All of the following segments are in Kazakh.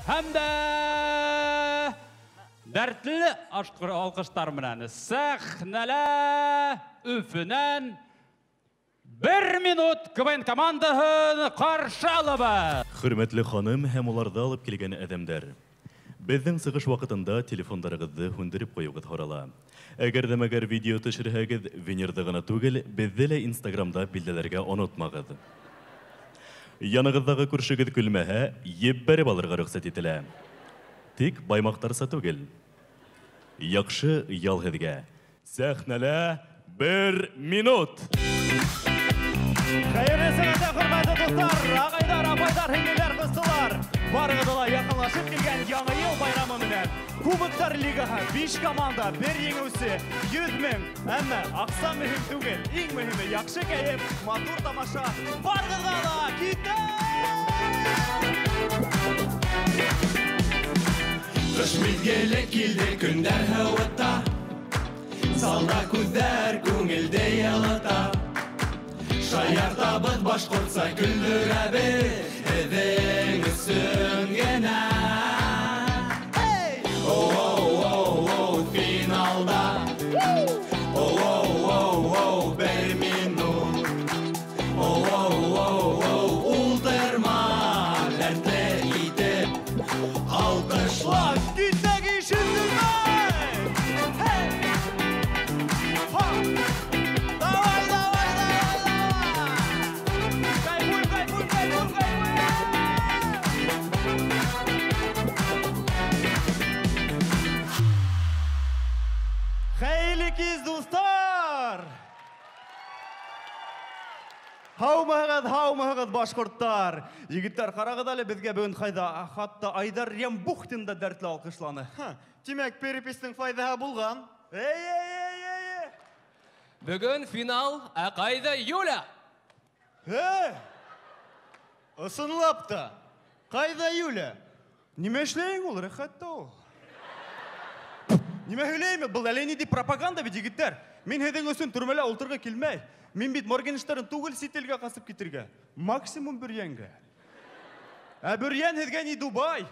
Hem de dertli alkışlar menen sahnele üfünen 1 minut kıvayın komandahını karşı alıbı. Hürmetli hanım hem olarda alıp kelgen adamlar. Bizden sıkış vakitinde telefonlarınızı hundurip koyuğuz horala. Eğer demeger video teşrihagız venerdağına tugel, bizdele Instagram'da bildilerge unutmağız. Yanıgızdagı kurşuguz külmehe yebberi balırga rüksat etile. Tik baymaqtarsa tugel. Yakşı yalğıdga. Sahnele 1 minut. Hayırlı sənədə hürmətli dostlar, ağaydar, apaylar, hünlülər, qıstılar. Barıqıdıla yaxınlaşıb kelgen yanı yıl bayramı menen. Kuboklar Ligaha 5 komanda, 1 yengüsü, 100 min. Әмі, ақса mühim түгел, ең mühimi яқшы кәйіп, матур тамаша. Барыqıdıla, киттер! Қыш мезгелі келді күндер хауатта, салда күздер көңілде ялата. Şayarda bıt baş kurtsa güldür abi, edin üstün gene. Oh oh oh oh finalda, oh oh oh oh 1 minut, oh oh oh oh ultırma, dertle gidip alkışla. Gitmek işindirme! Hey! Ha! Davay davay davay! Kayboy kayboy kayboy kayboy! Hayırlı kez dostlar! Haumağız başkurtlar. Yigitler qarağıdalı bizge bugün hayda hatta Aydar Рембухтинда dertli alkışlanı. Demek peripestin faydaha bulgan. Ey! Bugün final Aqayda Yuля. He! Isınlap da. Kayda Yuля. Nime işleyin olur hatta o. Nime hüyleyim mi? Bu eleni di propaganda bir yigitler. Min hedin ösün türmele oltırga kilmey. Min bit Morgenstern tugul sitelge kasıp gitirge. Maksimum bir yenge. Bir yen hedgen i Dubai.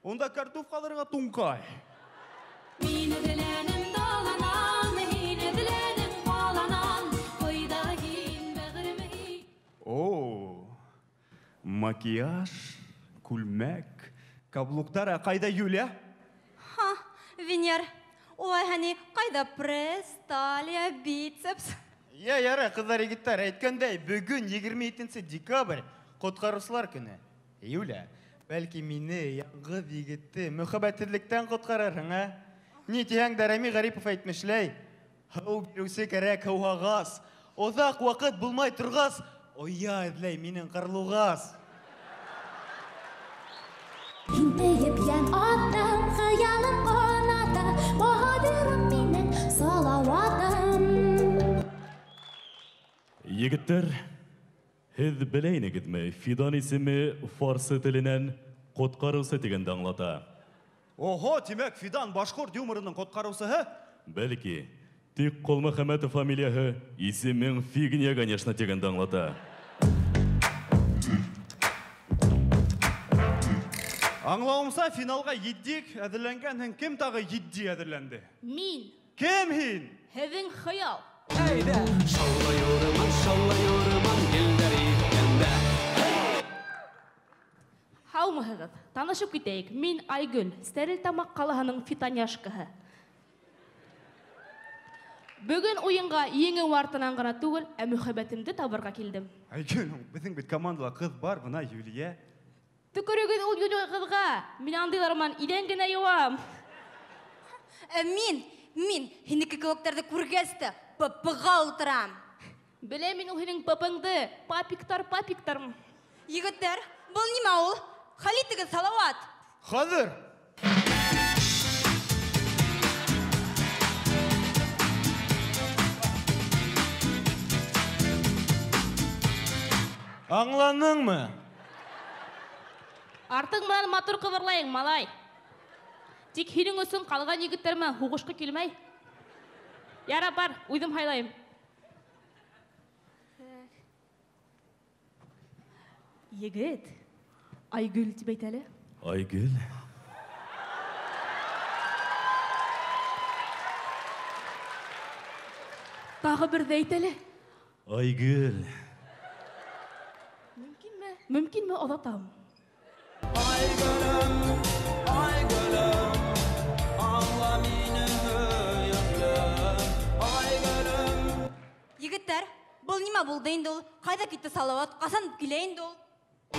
Onda kartuf kalırga tunkay. Min edilenim dalanan, hin edilenim bağlanan, koydağın bağırmayı. Oo. Makyaj, kulmek, kabluklar kayda Yulia. Ha, Vener. Ой, hani kayda press, talya, biceps. Ya yara kızlar yigitler aytkандай, bugün 27 dekabr Qutqaruvchilar kuni. Yulia, belki meni yalg'iz yigitni muhabbatsizlikdan qutqararsan ha. Ne diyang Darami G'aripov aytmishlay. Hov beruvsi kerak havag'as. Uzoq vaqt bo'lmay turg'as, oya izlay mening qirlug'as. Hinteyip yen adam, hayalim qanada, bahadirim mening salavatım. Yigitler, hiz bileyiniz mi? Fidan ismi Farsı tilinden Qutqaruvchi deganda anglata. Oho, demek Fidan Başkurt yumurunun qutqaruvchisi ha? Belki Tik Qolmuhamedov familiyasi ismin Fignya, конечно, deganda anglata. Anlauımsa finalga yeddik, әзірленген kim tağı yeddi әзірленді? Min. Kim hin? Hevin hayal. Haumağız. Tanışıp gideyik. Min Aygül. Steril Tamak Qalahının Fitanyaşkıhı. Bugün oyunga yeni vartınan gana tugul, mühabbetimdi tabarga kildim. Aygül, bizim bir komandala kız var buna Yuliye. Tükürügün ol yolu kızga. Min andılarman ilengine yuvam. Min. Hiniki kıloktardı kurgesti. Pıpığa ultıram. Bile min uhinin pıpыңды. Papiktarım. Yigitler, бұл nima ol? Xalitigi salavat. Hazır. Anladın mı? Artık mınan matur kıvırlayın malay. Тик хирин өсөн қалған егіттеріме хуғышқы келмей. Яра бар, ұйдым хайлайым. Егіт, Айгүл деп айталы. Айгүл. Тағы бір дейтелі. Айгүл. Мүмкін ме ұлатам? Егіттер, бұл неме болды енді ол? Қайда кетті Салауат? Қасан келейін ол?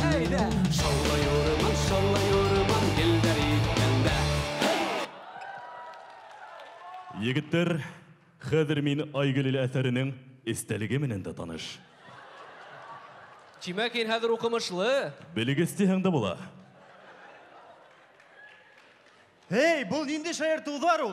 Әйді, шаллай ұрыман, келдер еткенде. Егіттер, хәзір мен Айгүл әсәрінің істелігі менен де таныш. Чимәкен хәзір оқымышлы. Білігісті әңді бола. Эй, бұл нинде шайыртудар ул,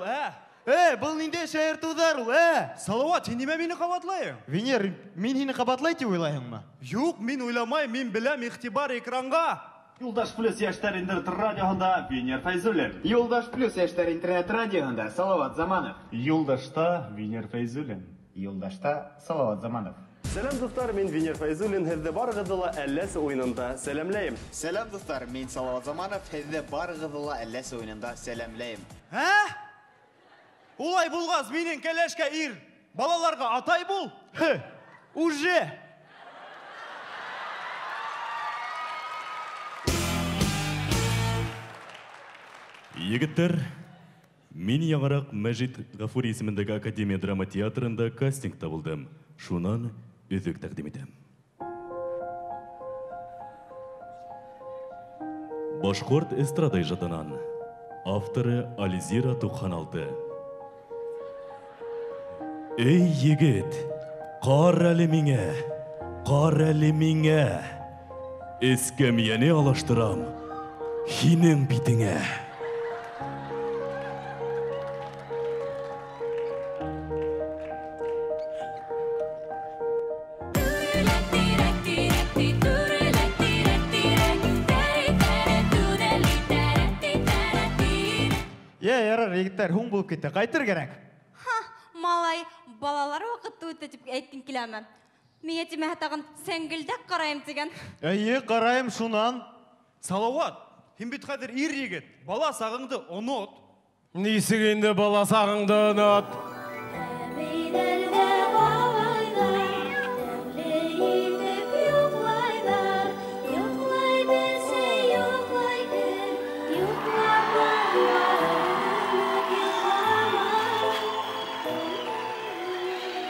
бұл нинде шайыртудар ул, Салауат, сен неме мені қабатлайың? Венер, мен хені қабатлай деп ойлайың ма? Юк, мен ойламай, мен білем ихтибар экранға. Юлдаш плюс яштар интернет радиоһында Венер Файзуллин. Юлдаш плюс яштар интернет радиоһында Салават Заманов. Юлдашта Венер Файзуллин. Юлдашта Салават Заманов. Сәлам достар, мен Венер Файзуллин. Һеҙҙе барығыҙҙы ла әлләс уйынында сәләмләйем. Сәлам достар, мен Салават Заманов, һеҙҙе барығыҙҙы ла әлләс уйынында сәләмләйем. Улай булғас, менен кәләшкә ир. Балаларға атай бұл. Уже. Егіттер, мен яңарақ Мәжит Ғафури исемендегі Академия драма театрында кастинг табылдым. Шунан үзік тәқдим етем. Башқұрт эстрада ижадынан. Авторы Ализира Туханалты. Эй, егет, қар әлі меңе. Эскәмияне алаштырам, хинең битіңе. Ярар, егеттер, хуң болып кетті, қайтыр керек. Малай, балалар вақытты өтті деп әйттің келемі. Мен етіме әтағын сәңгілдек қарайым деген. Қарайым шунан. Салауат, һин бит хәзер ир егет. Бала сағыңды онот. Нисігінде бала сағыңды ұнат?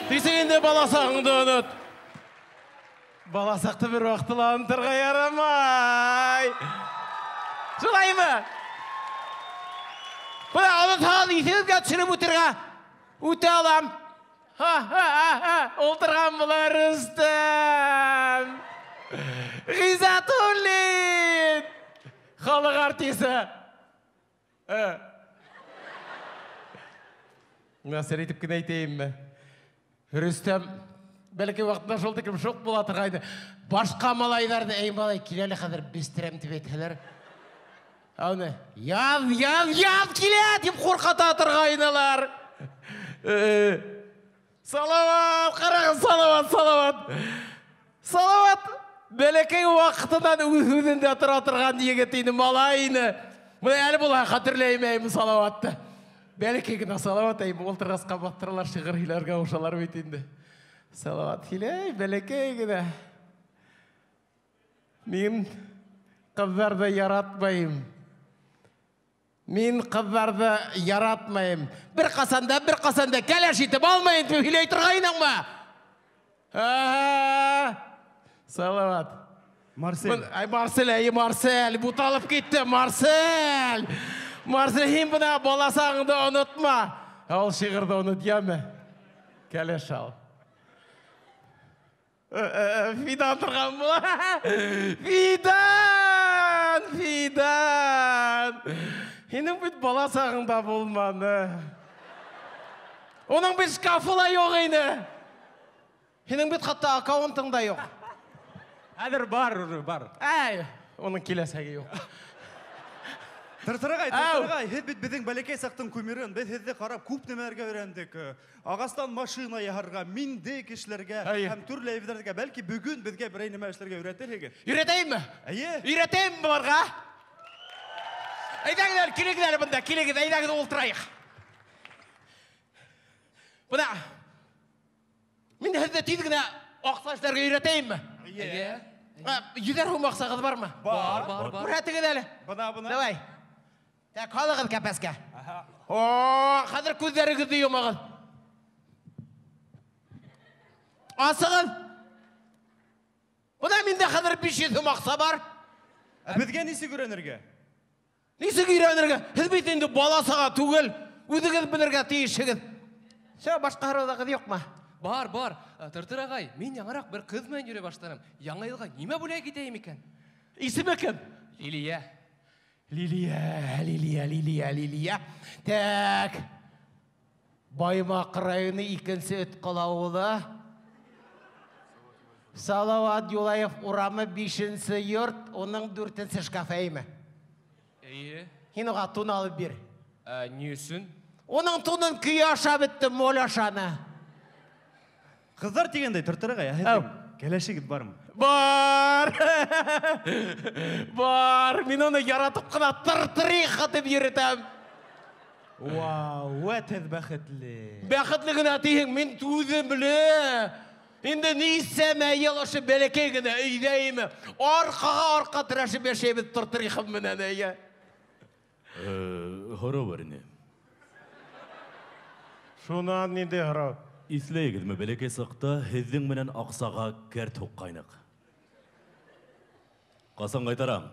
Нисігінде бала сағыңды ұнат? Бала сақты бір вақтыла ұнтырға ярамай. Жылай ма? Бұна ұнат хал есіңізге түсініп өтірға. Өте алам. Олтырған бұлар Рүстем. Ғизатуллин. Халық артисі. Насыр етіп кін айтайым ма? Рүстем, бәлкі вақтында жолды кім жоқ болады қайды. Башқа малайларды, ей малай, келелі қадыр бестірем деп етілер. Ауны, яз келе деп қорқата тұрғайыналар. Салават, қарағын, Салават, бәлікей уақытынан өзінде тұрған егетейні малайыны. Мұны әлі бұлай қатырлаймайым Салаватты. Бәлікейгіна Салават, әйім олтырғасқа баттыралар шығыр хиларға ұшалар өйтінді. Салават, хилей, бәлікейгіна. Мен қыздарды яратмайым. Бір қасанда кәләш етіп алмайын түп хилей тұрғайның ма? Салават. Марсель. Марсель, бұталып кетті, Марсель, хин бұна баласағыңды ұнытма. Ал шығырды ұныт емі? Кәлеш ал. Фидан тұрған бұла. Фидан. Хинің бүт баласағыңда болманы. Оның бүт шкафыла жоқ ейні. Хинің бүт қатта аккаунтыңда жоқ. Әдір бар. Әй, оның келесәге жоқ. Тыртырағай, һеҙ бит беҙҙең бәләкәй саҡтың күмерен, беҙ һеҙҙе ҡарап күп нәмәләргә өйрәндек. Ағастан машина яһарға, миндек эшләргә, һәм төрлө эҙҙәргә, бәлки бөгөн беҙгә берәй нәмә эшләргә өйрәтерһегеҙ. Өйрәтәйемме? Әйе. Өйрәтәйемме буларға? Әйдәңдер, келегідер бұнда, келегіді, әйдәңді олтырайық. Бұна, мен әзді түйдігіне оқсаштарға үйретейін бі? Юдар хум оқсағыз бар ма? Бар. Бұратығын әлі. Бұна. Давай. Так, қалығыз кәпәске. О, қазір көздеріңізді емағыз. Асығын. Бұна менде қазір 500 мақса бар. Бізге несі көренерге? Несі көренерге? Хізбейтінде баласыға түгіл. Өзіңіз білірге тейішігіз. Башқа қараудағы жоқ ма? Бар. Тыртыр ағай, мен яңарақ бір қызмен жүре баштарым. Яңа елға неме бұлай кетейім екен? Исімі кім? Лилия. Так. Баймақ районы екінші өт қалауылы. Салауат Юлаев ұрамы 5-ші йорт, оның 4-ші шкафайымы. Хен оға тұн алып бер. Не үшін? Оның тұнын күй аша бітті, мол ашаны. Қыздар дегендей Тыртырағай, келешегіт бар ма? Бар, мен оны яратып қына тыртыры қатып еретем. Вау, өтіз бәқітлі. Бәқітлігін әтейін, мен түйдім біле. Енді нейсем әйел ұшы бәлекегіні үйдейімі. Арқа тірәші бәшебіз тыртыры қым мінен әйе. Хоро бар не? Шунан ненде хоро? Ислейгіз ме бәлеке сақта хездің менен ақсаға кәр тоқ қайнық. Қасан қайтарам?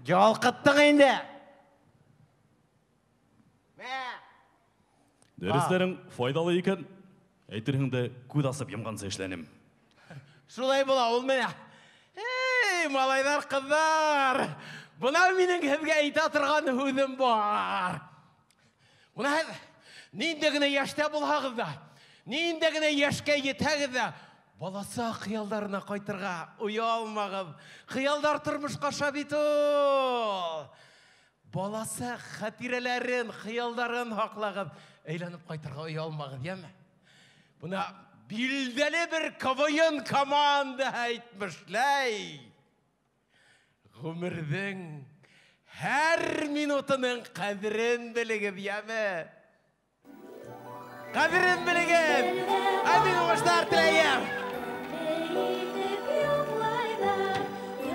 Жалқыттың енді. Дәрістерің файдалы екен, әйтіріңді көд асып емғанса ішленім. Шулай бола, ол мені. Ей, малайдар қыздар. Бұна менің хізге айта тұрған өзім бар. Бұна нейіндегіне яшта болғағызда, нейіндегіне яшқа етәгізда, баласа қиялдарына қайтырға ұялмағыз. Қиялдар тұрмышқа шабит ол. Баласа қатирелерін, қиялдарын хақлағыз, әйланып қайтырға ұялмағыз, емі? Бұна білдәлі бір КВН команда айтмышлай. Ғұмырдың әр минутының қадірін білігіп, емі? Қадірін білігіп, әмін ұғыштар тілейім.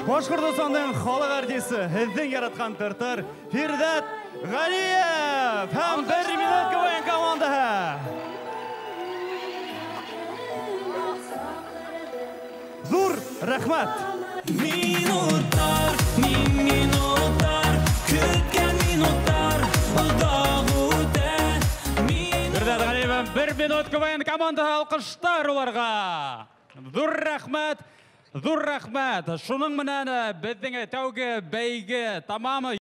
Башқұртстанның халық артисі, хіздің яратқан Тыртыр, Фирдат Ғалиев, һәм 1 минут КВН командаһы. Зур рәхмәт. Минуттар, күткен минуттар, ұлдағы өте. Фирдат Ғалиев 1 минут КВН командаһы алқыштар оларға. Зур рәхмәт. Шуның менән безнең тәүге бәйге тамамы